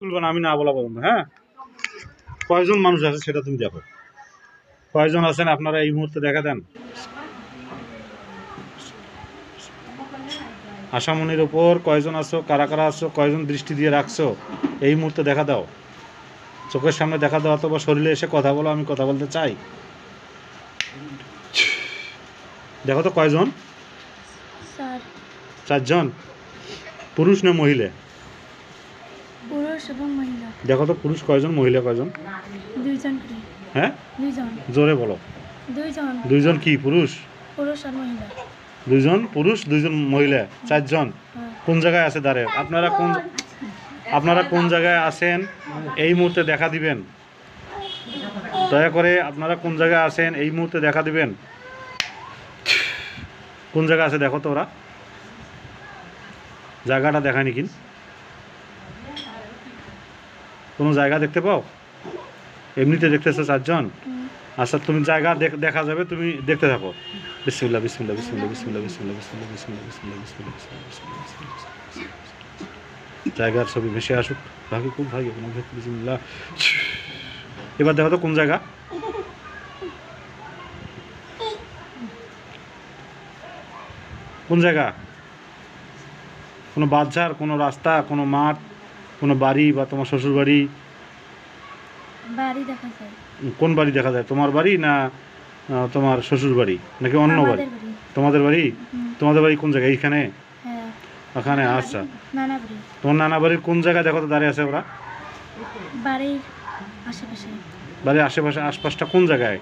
তুলবে না আমি না বলা পর্যন্ত। হ্যাঁ, কয়জন মানুষ আছে সেটা তুমি দেখো, কয়জন আছেন আপনারা এই মুহূর্তে দেখা দেন। আশামনির ওপর কয়জন আছো, কারা কারা আছো, কয়জন দৃষ্টি দিয়ে রাখছো এই মুহূর্তে দেখা দাও, চোখের সামনে দেখা দাও, অথবা শরীরে এসে কথা বলো, আমি কথা বলতে চাই। দেখো তো কয়জন? চারজন। পুরুষ না মহিলা? পুরুষ এবং মহিলা। দেখো তো পুরুষ কয়জন, মহিলা কয়জন? দুইজন। হ্যাঁ, দুইজন। জোরে বলো। দুইজন। দুইজন কি পুরুষ? পুরুষ আর মহিলা। দুইজন পুরুষ, দুইজন মহিলা, চারজন। কোন জায়গায় আছে দাঁড়ে? আপনারা কোন জায়গায় আছেন এই মুহূর্তে দেখা দিবেন, দয়া করে। আপনারা কোন জায়গায় আছেন এই মুহূর্তে দেখা দিবেন। কোন জায়গায় আছে দেখো তো, ওরা জায়গাটা দেখায়নি কিন, কোনো জায়গা দেখতে পাও? এমনিতে দেখতেছো চারজন? আচ্ছা, তুমি জায়গা দেখা যাবে, তুমি দেখতে থাকো। বিসমিল্লাহ বিসমিল্লাহ বিসমিল্লাহ বিসমিল্লাহ বিসমিল্লাহ বিসমিল্লাহ বিসমিল্লাহ বিসমিল্লাহ বিসমিল্লাহ বিসমিল্লাহ। জায়গার ছবি ভেসে আসুক, ভাগে খুব ভাগে বিসমিল্লাহ। এবার দেখো তো কোন জায়গা? কোন জায়গা? কোনো বাজার, কোনো রাস্তা, কোনো মাঠ, কোনো বাড়ি, বা তোমার শ্বশুর বাড়ি? বাড়ি দেখা যায়। কোন বাড়ি দেখা যায়? তোমার বাড়ি না তোমার শ্বশুর বাড়ি, নাকি অন্য বাড়ি? তোমাদের বাড়ি। তোমাদের বাড়ি কোন জায়গায়? এইখানে? হ্যাঁ, ওখানে। আচ্ছা, নানা বাড়ি। তোমার নানা বাড়ির কোন জায়গায় দেখো তো দাঁড়িয়ে আছে ওরা? বাড়ির আশেপাশে। বাড়ির আশেপাশে? আশপাশটা কোন জায়গায়?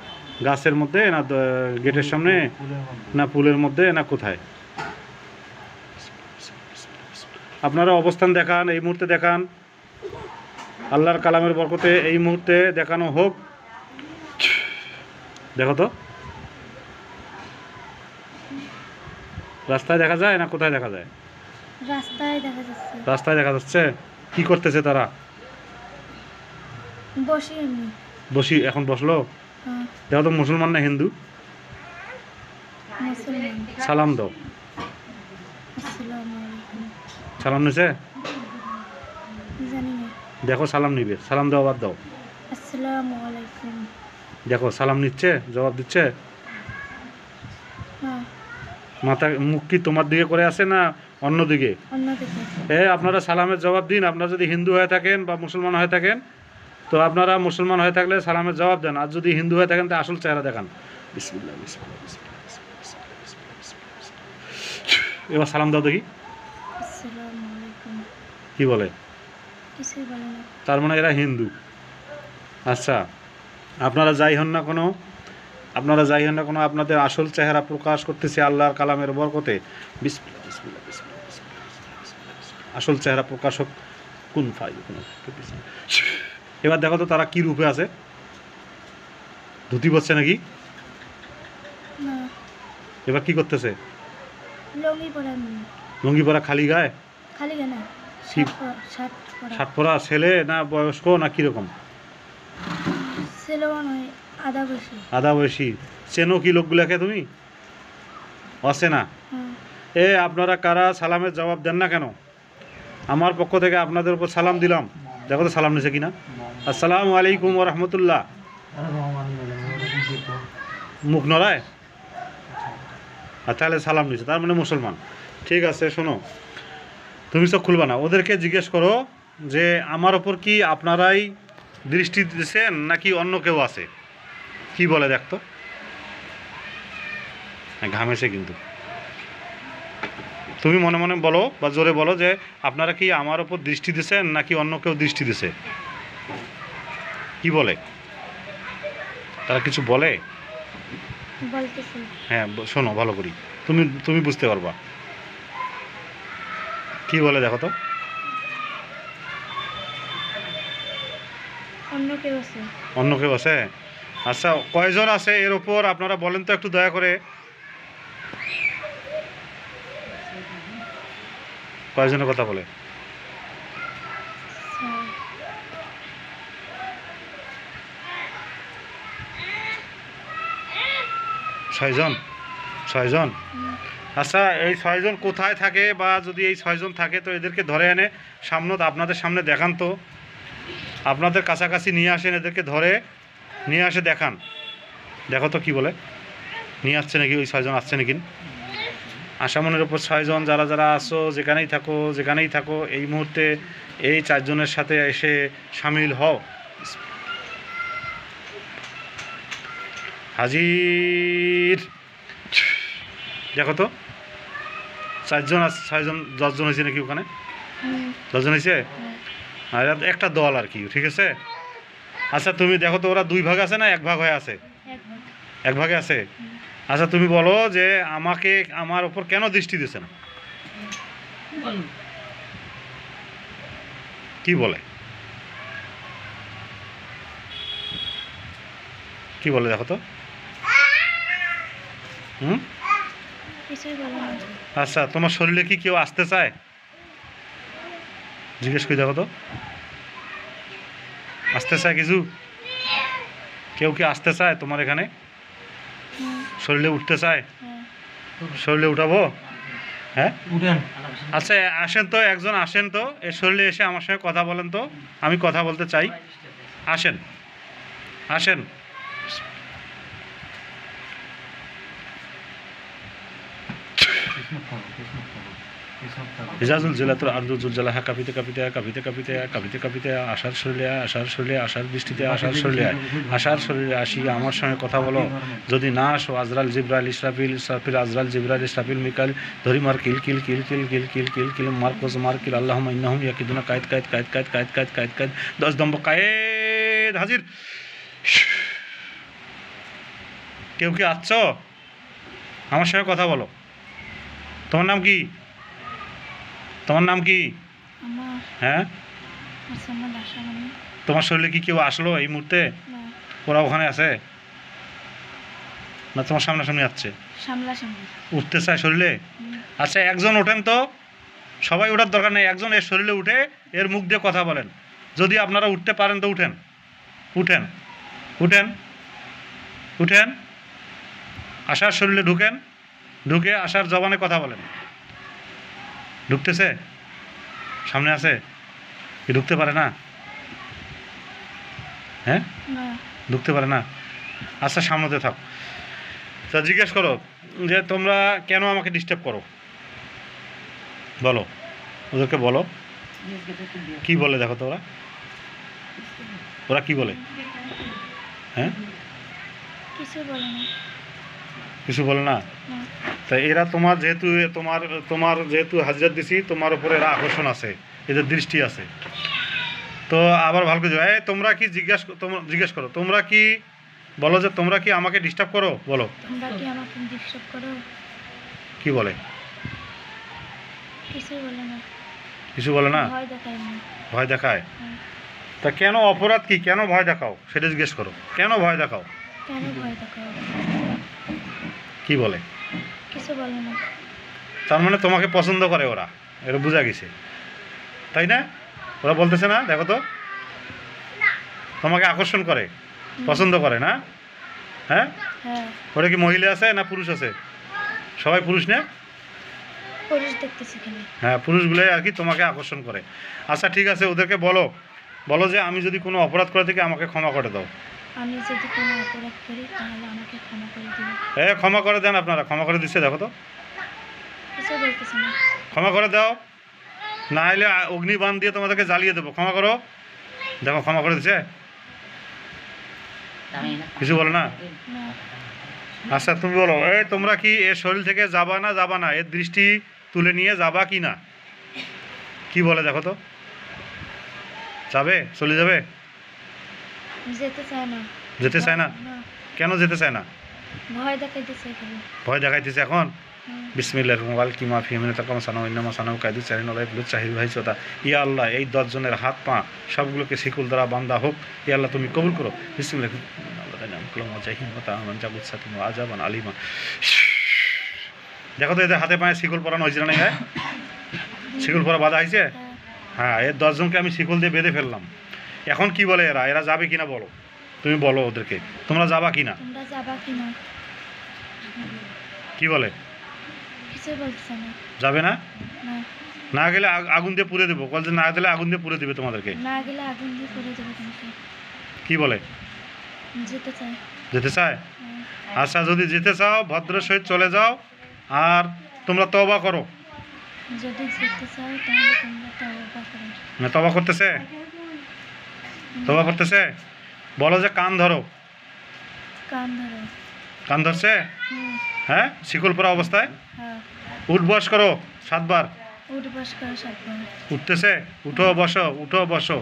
গাছের মধ্যে না গেটের সামনে না পুলের মধ্যে না কোথায়? আপনারা অবস্থান দেখান, এই মুহূর্তে দেখান। আল্লাহর কালামের বরকতে এই মুহূর্তে দেখানো হোক। দেখো তো, রাস্তায় দেখা যায় না কোথায় দেখা যায়? রাস্তায় দেখা যাচ্ছে। রাস্তায় দেখা যাচ্ছে। কি করতেছে তারা? বসি এমনি। বসি, এখন বসলো। দেখো তো মুসলমান না হিন্দু? মুসলমান। সালাম দাও। আসসালামু আলাইকুম। সালাম নিছে? জানি না। দেখো সালাম নিবে, সালাম দাও, আবার দাও। আসসালামু আলাইকুম। দেখো সালাম নিচ্ছে, জবাব দিচ্ছে। মাথা মুখ কি তোমার দিকে করে আছে না অন্য দিকে? অন্যদিকে। আপনারা সালামের জবাব দিন। আপনারা যদি হিন্দু হয়ে থাকেন বা মুসলমান হয়ে থাকেন, তো আপনারা মুসলমান হয়ে থাকলে সালামের জবাব দেন, আর যদি হিন্দু হয়ে থাকেন তো আসল চেহারা দেখান। বিসমিল্লাহ বিসমিল্লাহ বিসমিল্লাহ। এবার সালাম দাও দেখি। আসসালামু আলাইকুম। কি বলে? কিছুই বলে না। তার মানে এরা হিন্দু। আচ্ছা, আপনারা যাই হন না কোনো, আপনাদের আসল চেহারা প্রকাশ করতেছে আল্লাহর কালামের বরকতে। বিসমিল্লাহ বিসমিল্লাহ বিসমিল্লাহ বিসমিল্লাহ। আসল চেহারা প্রকাশক কোন ফাই। এবার দেখো তো তারা কি রূপে আছে। ধুতি পরছে নাকি? না। এবার কি করতেছে? লুঙ্গি পরা। লুঙ্গি পরা, খালি গায়ে? খালি গায়ে না, শার্ট পরা। ছেলে না বয়স্ক না কিরকম? ছেলে নয়, আধা বয়সী। আধা বয়সী। চেনো কি লোকগুলাকে তুমি? অচেনা? আপনারা কারা সালামের জবাব দেন না কেন? আমার পক্ষ থেকে আপনাদের উপর সালাম দিলাম। দেখো তো সালাম নিছে কিনা। আসসালামু আলাইকুম ওয়া রাহমাতুল্লাহ। মুখ নড়ায়? আর তাহলে সালাম নিছে, তার মানে মুসলমান। ঠিক আছে, শোনো, তুমি চোখ খুলবা না। ওদেরকে জিজ্ঞেস করো যে আমার ওপর কি আপনারাই দৃষ্টি দিচ্ছেন নাকি অন্য কেউ আছে? কি বলে দেখতো। ঘামেছে কিন্তু। তুমি মনে মনে বলো বা জোরে বলো যে আপনারা কি আমার ওপর দৃষ্টি দিচ্ছেন নাকি অন্য কেউ দৃষ্টি দিছে? কি বলে তারা? কিছু বলে? হ্যাঁ, শোনো ভালো করি, তুমি বুঝতে পারবা কি বলে। দেখো তো। অন্য কেউ আছে? আচ্ছা, কয়জন আছে এর ওপর আপনারা বলেন তো একটু দয়া করে। কয়জনের কথা বলে? ছয়জন। আচ্ছা, এই ছয়জন কোথায় থাকে, বা যদি এই ছয়জন থাকে তো এদেরকে ধরে এনে আপনাদের সামনে দেখান তো। আপনাদের কাছাকাছি নিয়ে আসেন, এদেরকে ধরে নিয়ে আসে দেখান। দেখো তো কি বলে, নিয়ে আসছে নাকি, ওই 6 জন আসছে নাকি। আসামনের ওপর 6 জন, যারা যারা আসো যেখানেই থাকো এই মুহূর্তে এই 4 জনের সাথে এসে সামিল হও। হাজির। দেখো তো 4 জন 6 জন 10 জন হয়েছে নাকি ওখানে, 10 জন হয়েছে। আর এরা একটা দল আর কি, ঠিক আছে। আচ্ছা তুমি দেখো তো ওরা 2 ভাগ আছে না 1 ভাগ হয়ে আছে? এক ভাগ। 1 ভাগে আছে। আচ্ছা তুমি বলো যে আমাকে আমার ওপর কেন দৃষ্টি দিচ্ছে না? কি বলে, কি বলে দেখো তো। হুম। কিছুই বলে না। আচ্ছা তোমার শরীরে কি কেউ আসতে চায়? জিজ্ঞেস করি দেখো তো, আসতে চায় কিছু? কেউ কি আসতে চায় তোমার এখানে? হুম, শরীরে উঠতে চায়? হ্যাঁ। শরীরে উঠাবো? হ্যাঁ উঠেন। আচ্ছা আসেন তো, একজন আসেন তো, এর শরীরে এসে আমার সঙ্গে কথা বলেন তো, আমি কথা বলতে চাই। আসেন আসেন। হিজাজুল জেলাতুল আরদুল জালাহা কাঁপিতে কাঁপিতে কাঁপিতে কাঁপিতে কাঁপিতে কাঁপিতে আশার শরীরে আশার বৃষ্টিতে আশার শরীরে আসি আমার সঙ্গে কথা বলো। যদি না আসো আজরাল জিব্রাইল ইসরাফিল আজরাল জিব্রাইল ইসরাফিল মিকাইল ধরি মার কিল কিল কিল কিল কিল কিল কিল কিল মারকোজ মার কিল আল্লাহুম্মা ইন্নাহুম ইয়াকিদুনা কায়েদ কায়েদ কায়েদ কায়েদ কায়েদ কায়েদ কায়েদ কায়েদ 10 দম্ব কায়েদ হাজির। কেউ কি আসছো? আমার সঙ্গে কথা বলো। তোমার নাম কি? তোমার নাম কি? আমার হ্যাঁ আমার আসামি। তোমার শরীরে কি কেউ আসলো এই মুহূর্তে? না, ওরা ওখানে আছে না তোমার সামনাসামনি আসছে? সামলাসামলি। উঠতে চায় শরীরে? হুম, আচ্ছা একজন ওঠেন তো, সবাই ওঠার দরকার নেই, একজন এর শরীরে উঠে এর মুখ দিয়ে কথা বলেন। যদি আপনারা উঠতে পারেন তো উঠেন, উঠেন উঠেন উঠেন। আশার শরীরে ঢুকেন, ঢুকে আশার জবানে কথা বলেন। ঢুকতেছে? সামনে আছে কি? ঢুকতে পারে না? হ্যাঁ না, ঢুকতে পারে না। আচ্ছা সামনেতে থাক। তা জিজ্ঞেস করো যে তোমরা কেন আমাকে ডিস্টার্ব করো, বলো, ওদেরকে বলো। কি বলে দেখো তো ওরা, ওরা কি বলে? হ্যাঁ কিছু বলে না। কিছু বলে না? না, তা এরা তোমার যেহেতু তোমার যেহেতু হাজিরাত দিছি, তোমার উপরে এরা আকর্ষণ আছে, এদের দৃষ্টি আছে। তো আবার ভালো করে এই তোমরা কি জিজ্ঞেস করো, তোমরা কি বলো যে তোমরা কি আমাকে ডিস্টার্ব করো, বলো। তোমরা কি আমাকে ডিস্টার্ব করো? কি বলে? কিছুই বলে না। কিছু বলে না? ভয় দেখায় না। ভয় দেখায়? হ্যাঁ। তা কেন, অপরাধ কি, কেন ভয় দেখাও সেটা জিজ্ঞেস করো, কেন ভয় দেখাও? কেন ভয় দেখাও? কি বলে? কিছু বলে না। তার মানে তোমাকে পছন্দ করে ওরা, এটা বোঝা গেছে, তাই না? ওরা বলতেছে না দেখো তো, তোমাকে আকর্ষণ করে, পছন্দ করে না? হ্যাঁ হ্যাঁ, ওরা কি মহিলা আছে না পুরুষ আছে? সবাই পুরুষ না? পুরুষ দেখতেছি কেন? হ্যাঁ পুরুষগুলোই আর কি তোমাকে আকর্ষণ করে। আচ্ছা ঠিক আছে, ওদেরকে বলো, বলো যে আমি যদি কোনো অপরাধ করে থাকি আমাকে ক্ষমা করে দাও। আমি যদি কোনো অপরাধ করি তাহলে আমাকে ক্ষমা করে দিবে। ক্ষমা করে দেন, আপনারা ক্ষমা করে দিচ্ছে দেখো তো, কিছু বলতেছে না। ক্ষমা করে দাও, না হলে অগ্নিবাণ দিয়ে তোমাদেরকে জ্বালিয়ে দেবো। ক্ষমা করো, দেখো ক্ষমা করে দিচ্ছে, কিছু বলো না। না, আচ্ছা তুমি বলো, তোমরা কি এর শরীর থেকে যাবা না, এর দৃষ্টি তুলে নিয়ে যাবা কি না? কি বলে দেখো তো, যাবে, চলে যাবে? যেতে চায় না। যেতে চায় না? না, কেন যেতে চায় না? ভয় দেখাইতেছে এখানে। ভয় দেখাইতেছে এখন? হুম, বিসমিল্লাহ মোবাইল কি মাফি মিনে তার সানা ইন্নামা সানাও কায়দু চারি নলাই বলে চাহির ভাই চোতা। ইয়া আল্লাহ এই 10 জনের হাত পা সবগুলোকে শিকুল দ্বারা বান্ধা হোক, ইয়া আল্লাহ তুমি কবুল করো। বিসমিল্লাহ আজাবান আলিমা। দেখো তো এদের হাতে পায়ে শিকল পরানো হয়েছিল না? গায়ে শিকল পরা বাঁধা হয়েছে? হ্যাঁ, হ্যাঁ, এর 10 জনকে আমি শিকল দিয়ে বেঁধে ফেললাম। এখন কি বলে এরা যাবে কিনা বলো, তুমি বলো ওদেরকে, তোমরা যাবা কিনা? তোমরা যাবা কি না? কি বলে? কিছু বলতেছে না। যাবে না? না, না গেলে আগুন দিয়ে পুড়ে দেবো, বলছে না গেলে আগুন দিয়ে পুড়ে দেবে তোমাদেরকে। না গেলে আগুন দিয়ে করে দেবো তোমাকে। কি বলে? যেতে চাই। যেতে চায়? হ্যাঁ। আচ্ছা, যদি যেতে চাও ভদ্র সহিত চলে যাও, আর তোমরা তওবা করো। যদি যেতে চাও তাহলে তোমরা তওবা করো। না, তওবা করতেছে? তওবা করতেছে? বলো যে কান ধরো। কান ধরো। কান ধরছে? হুম। হ্যাঁ, শিকল পরা অবস্থায় হ্যাঁ। উঠ বস করো 7 বার। উঠে বস করো 7 বার। উঠতেছে? উঠো বসো, উঠো বসো,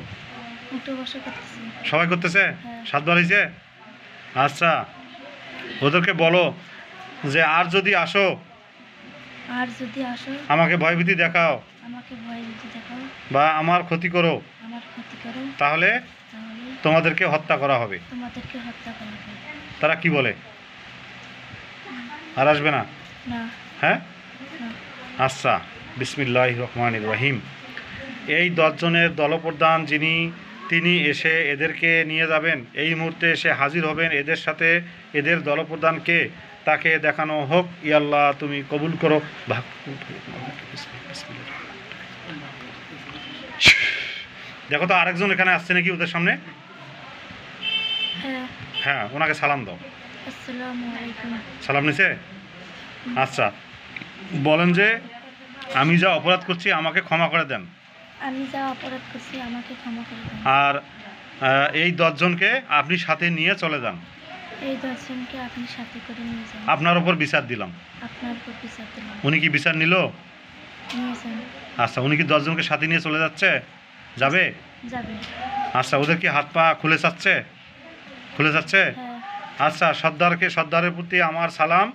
উঠে বসে করতেছি। সবাই করতেছে? হ্যাঁ। 7 বার হয়েছে? আচ্ছা, ওদেরকে বলো যে আর যদি আসো আর যদি আসো আমাকে ভয়ভীতি দেখাও আমাকে ভয় ভীতি দেখাও বা আমার ক্ষতি করো, আমার ক্ষতি করো, তাহলে তাহলে তোমাদেরকে হত্যা করা হবে। তোমাদেরকে হত্যা করা হবে। তারা কি বলে? আর আসবে না? না। হ্যাঁ, না। আচ্ছা, বিসমিল্লাহির রহমানির রহিম। এই 10 জনের দলপ্রধান যিনি, তিনি এসে এদেরকে নিয়ে যাবেন, এই মুহূর্তে এসে হাজির হবেন এদের সাথে। এদের দলপ্রধানকে তাকে দেখানো হোক। ইয়াল্লাহ তুমি কবুল করো। দেখো তো আরেকজন এখানে আসছে নাকি ওদের সামনে? হ্যাঁ। হ্যাঁ, ওনাকে সালাম দাও। আসসালামু আলাইকুম। সালাম নিছে? আচ্ছা, বলেন যে আমি যা অপরাধ করছি আমাকে ক্ষমা করে দেন, আমি যা অপরাধ করছি আমাকে ক্ষমা করে দেন। আর এই 10 জনকে আপনি সাথে নিয়ে চলে যান। এই 10 জনকে আপনি সাথে করে নিয়ে যান। আপনার ওপর বিচার দিলাম। আপনার উপর বিচার দিলাম। উনি কি বিচার নিল? নিয়ে যান। আচ্ছা, উনি কি 10 জনকে সাথে নিয়ে চলে যাচ্ছে? যাবে? যাবে। আচ্ছা, ওদের কি হাত পা খুলে যাচ্ছে? খুলে যাচ্ছে? হ্যাঁ। আচ্ছা, সর্দারের প্রতি আমার সালাম।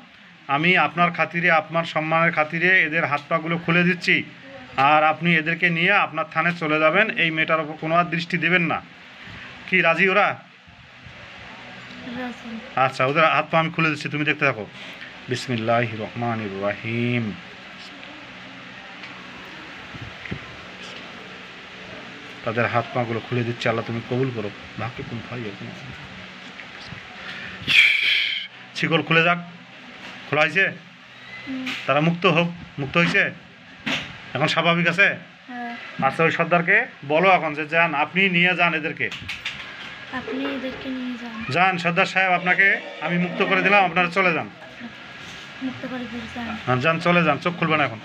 আমি আপনার খাতিরে, আপনার সম্মানের খাতিরে এদের হাত পাগুলো খুলে দিচ্ছি, আর আপনি এদেরকে নিয়ে আপনার থানায় চলে যাবেন। এই মেয়েটার ওপর কোনো আর দৃষ্টি দেবেন না। কি রাজি ওরা? রাজি। আচ্ছা, ওদের হাত পা আমি খুলে দিচ্ছি, তুমি দেখতে থাকো। বিসমিল্লাহির রহমানির রহিম। তাদের হাত পাগুলো খুলে দিচ্ছে, আল্লাহ তুমি কবুল করো। ভাগ্যে কোন ভাই এখন শিকল খুলে যাক। খোলা হয়েছে? হুম। তারা মুক্ত হোক। মুক্ত হয়েছে? এখন স্বাভাবিক আছে? হ্যাঁ। আচ্ছা, ওই সর্দারকে বলো এখন যে যান, আপনি নিয়ে যান এদেরকে। আপনি এদেরকে নিয়ে যান। যান সর্দার সাহেব, আপনাকে আমি মুক্ত করে দিলাম, আপনারা চলে যান। মুক্ত করে দিয়ে যান। হ্যাঁ, যান, চলে যান, চোখ খুলবেন এখন।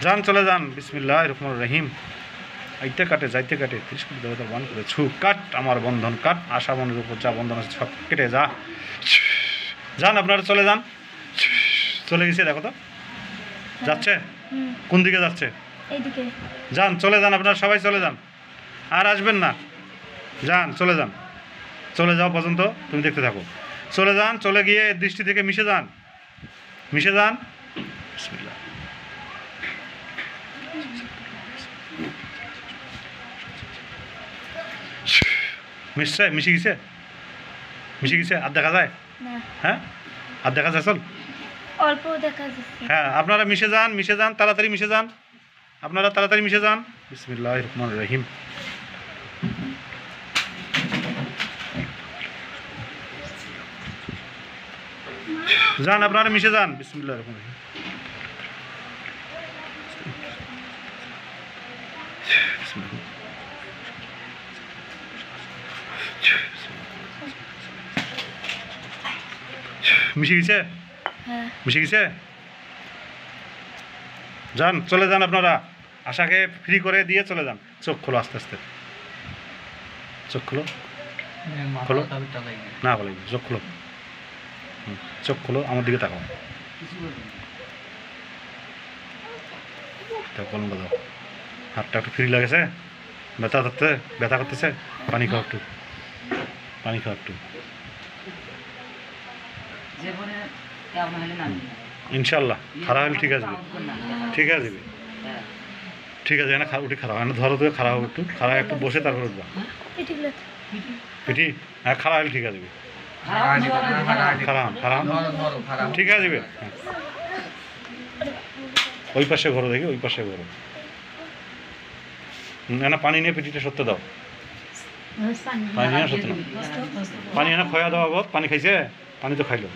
যান, চলে যান। বিসমিল্লাহির রহমানির রহিম। আইতে কাটে যাইতে কাটে 30 কোটি দেবতা বান করে ছু কাট, আমার বন্ধন কাট, আশা মনের উপর যা বন্ধন আছে সব কেটে যা। যান, আপনারা চলে যান। চলে গেছে, দেখো তো যাচ্ছে। হুম। কোন দিকে যাচ্ছে? এইদিকে। যান, চলে যান, আপনারা সবাই চলে যান, আর আসবেন না। যান, চলে যান, চলে যাও পর্যন্ত তুমি দেখতে থাকো। চলে যান, চলে গিয়ে এর দৃষ্টি থেকে মিশে যান, মিশে যান। বিসমিল্লাহ। মিশছে? মিশে গেছে? মিশে গেছে? আর দেখা যায়? না। হ্যাঁ, আর দেখা যায়? চল। অল্প দেখা যাচ্ছে। হ্যাঁ, আপনারা মিশে যান, মিশে যান, তাড়াতাড়ি মিশে যান, আপনারা তাড়াতাড়ি মিশে যান। বিসমিল্লাহির রহমানির রহিম। যান, আপনারা মিশে যান। বিসমিল্লাহির রহমানির রহিম। মিশে গেছে? হ্যাঁ। মিশে গেছে? যান, চলে যান আপনারা। আশাকে ফ্রি করে দিয়ে চলে যান। চোখ খোলো আস্তে আস্তে, চোখ খোলো। খোলো না, বলে চোখ খোলো। চোখ খোলো, আমার দিকে তাকাও। কলম দাও। হাতটা একটু ফ্রি লাগেছে? ব্যথা ধরতে? ব্যথা করতেছে? পানি খাও একটু, পানি খাও একটু। ইনশাল্লাহ খারাপ হলে ঠিক আছে, ঠিক আছে, ঠিক আছে। না উঠে খারাপ হয় না, ধরো তো খারাপ হবে, একটু খারাপ, একটু বসে তারপর উঠবা। পিঠি? হ্যাঁ, খারাপ হলে ঠিক আছে, খারাপ খারাপ ঠিক আছে। হ্যাঁ, ওই পাশে ঘরো, দেখি ওই পাশে ঘরো। না, পানি নিয়ে পিঠিটা সত্যি দাও। পানি নিয়ে সত্যি না, পানি এনে খয়া দাও। পানি খাইছে? পানি তো খাইলো।